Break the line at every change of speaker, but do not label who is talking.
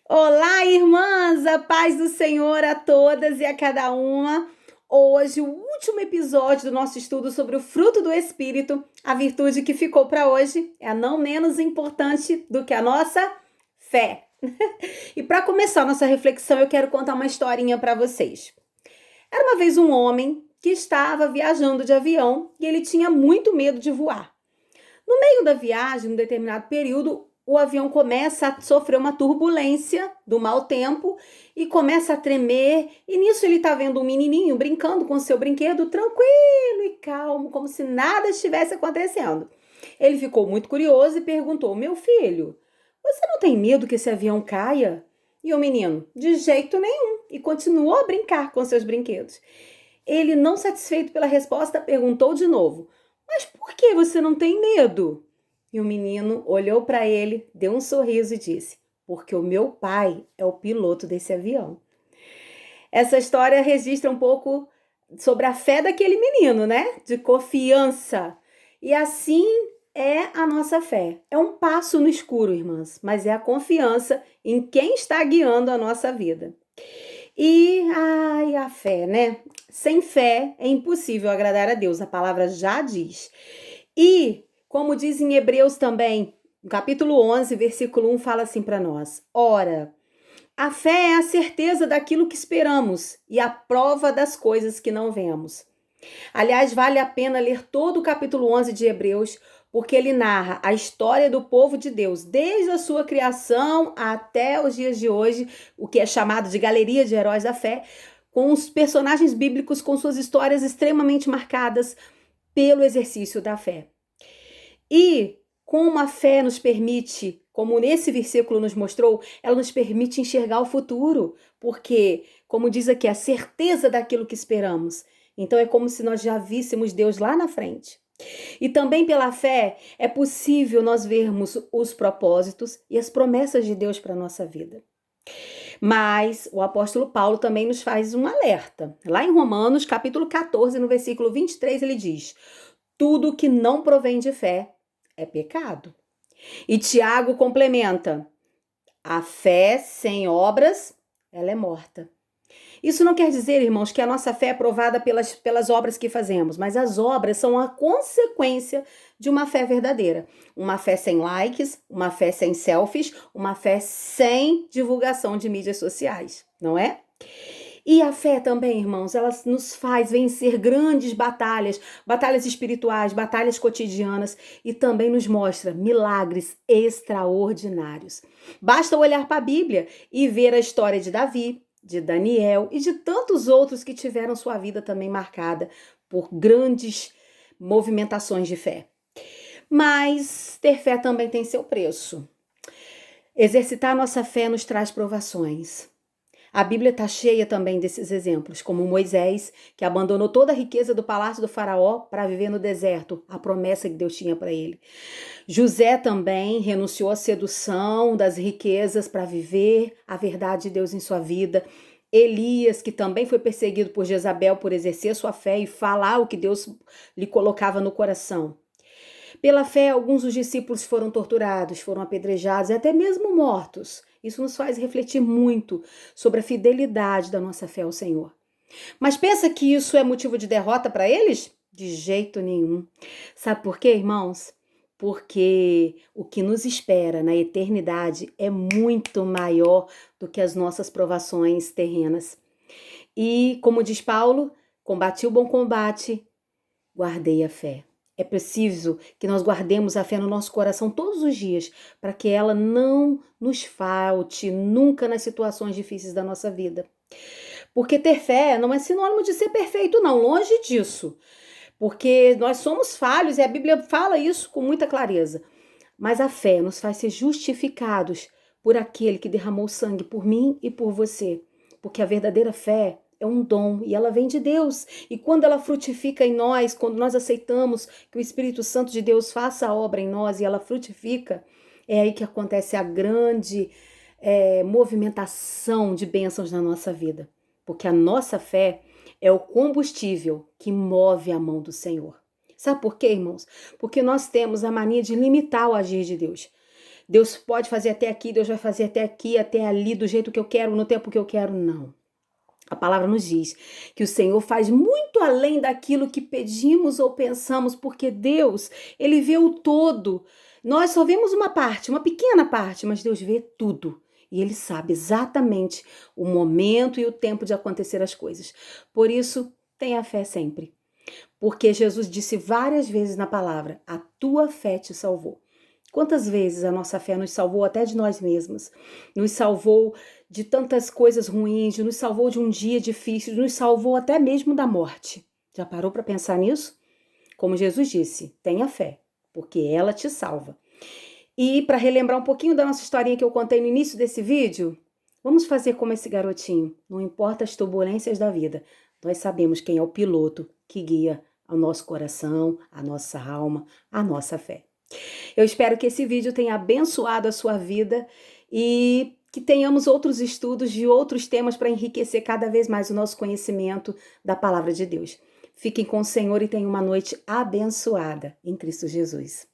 Olá, irmãs, a paz do Senhor a todas e a cada uma. Hoje, o último episódio do nosso estudo sobre o fruto do Espírito, a virtude que ficou para hoje é a não menos importante do que a nossa fé. E para começar a nossa reflexão, eu quero contar uma historinha para vocês. Era uma vez um homem que estava viajando de avião e ele tinha muito medo de voar. No meio da viagem, num determinado período, o avião começa a sofrer uma turbulência do mau tempo e começa a tremer. E nisso ele está vendo um menininho brincando com seu brinquedo, tranquilo e calmo, como se nada estivesse acontecendo. Ele ficou muito curioso e perguntou: Meu filho, você não tem medo que esse avião caia? E o menino: De jeito nenhum. E continuou a brincar com seus brinquedos. Ele, não satisfeito pela resposta, perguntou de novo: Mas por que você não tem medo? E o menino olhou para ele, deu um sorriso e disse: Porque o meu pai é o piloto desse avião. Essa história registra um pouco sobre a fé daquele menino, né? De confiança. E assim é a nossa fé. É um passo no escuro, irmãs, mas é a confiança em quem está guiando a nossa vida. A fé, né? Sem fé é impossível agradar a Deus, a palavra já diz. E, como diz em Hebreus também, no capítulo 11, versículo 1, fala assim para nós: Ora, a fé é a certeza daquilo que esperamos e a prova das coisas que não vemos. Aliás, vale a pena ler todo o capítulo 11 de Hebreus, porque ele narra a história do povo de Deus, desde a sua criação até os dias de hoje, o que é chamado de galeria de heróis da fé, com os personagens bíblicos com suas histórias extremamente marcadas pelo exercício da fé. E como a fé nos permite, como nesse versículo nos mostrou, ela nos permite enxergar o futuro, porque, como diz aqui, a certeza daquilo que esperamos. Então é como se nós já víssemos Deus lá na frente. E também pela fé é possível nós vermos os propósitos e as promessas de Deus para a nossa vida. Mas o apóstolo Paulo também nos faz um alerta. Lá em Romanos, capítulo 14, no versículo 23, ele diz: Tudo que não provém de fé é pecado. E Tiago complementa: a fé sem obras, ela é morta. Isso não quer dizer, irmãos, que a nossa fé é provada pelas obras que fazemos, mas as obras são a consequência de uma fé verdadeira. Uma fé sem likes, uma fé sem selfies, uma fé sem divulgação de mídias sociais, não é? E a fé também, irmãos, ela nos faz vencer grandes batalhas, batalhas espirituais, batalhas cotidianas e também nos mostra milagres extraordinários. Basta olhar para a Bíblia e ver a história de Davi, de Daniel e de tantos outros que tiveram sua vida também marcada por grandes movimentações de fé. Mas ter fé também tem seu preço. Exercitar nossa fé nos traz provações. A Bíblia está cheia também desses exemplos, como Moisés, que abandonou toda a riqueza do palácio do faraó para viver no deserto, a promessa que Deus tinha para ele. José também renunciou à sedução das riquezas para viver a verdade de Deus em sua vida. Elias, que também foi perseguido por Jezabel por exercer sua fé e falar o que Deus lhe colocava no coração. Pela fé, alguns dos discípulos foram torturados, foram apedrejados e até mesmo mortos. Isso nos faz refletir muito sobre a fidelidade da nossa fé ao Senhor. Mas pensa que isso é motivo de derrota para eles? De jeito nenhum. Sabe por quê, irmãos? Porque o que nos espera na eternidade é muito maior do que as nossas provações terrenas. E, como diz Paulo, combati o bom combate, guardei a fé. É preciso que nós guardemos a fé no nosso coração todos os dias, para que ela não nos falte nunca nas situações difíceis da nossa vida. Porque ter fé não é sinônimo de ser perfeito, não, longe disso. Porque nós somos falhos e a Bíblia fala isso com muita clareza. Mas a fé nos faz ser justificados por aquele que derramou sangue por mim e por você. Porque a verdadeira fé é um dom e ela vem de Deus. E quando ela frutifica em nós, quando nós aceitamos que o Espírito Santo de Deus faça a obra em nós e ela frutifica, é aí que acontece a grande movimentação de bênçãos na nossa vida. Porque a nossa fé é o combustível que move a mão do Senhor. Sabe por quê, irmãos? Porque nós temos a mania de limitar o agir de Deus. Deus pode fazer até aqui, Deus vai fazer até aqui, até ali, do jeito que eu quero, no tempo que eu quero. Não. A palavra nos diz que o Senhor faz muito além daquilo que pedimos ou pensamos, porque Deus, Ele vê o todo. Nós só vemos uma parte, uma pequena parte, mas Deus vê tudo. E Ele sabe exatamente o momento e o tempo de acontecer as coisas. Por isso, tenha fé sempre. Porque Jesus disse várias vezes na palavra, a tua fé te salvou. Quantas vezes a nossa fé nos salvou até de nós mesmos, nos salvou de tantas coisas ruins, nos salvou de um dia difícil, nos salvou até mesmo da morte. Já parou para pensar nisso? Como Jesus disse, tenha fé, porque ela te salva. E para relembrar um pouquinho da nossa historinha que eu contei no início desse vídeo, vamos fazer como esse garotinho. Não importa as turbulências da vida, nós sabemos quem é o piloto que guia o nosso coração, a nossa alma, a nossa fé. Eu espero que esse vídeo tenha abençoado a sua vida e que tenhamos outros estudos de outros temas para enriquecer cada vez mais o nosso conhecimento da palavra de Deus. Fiquem com o Senhor e tenham uma noite abençoada em Cristo Jesus.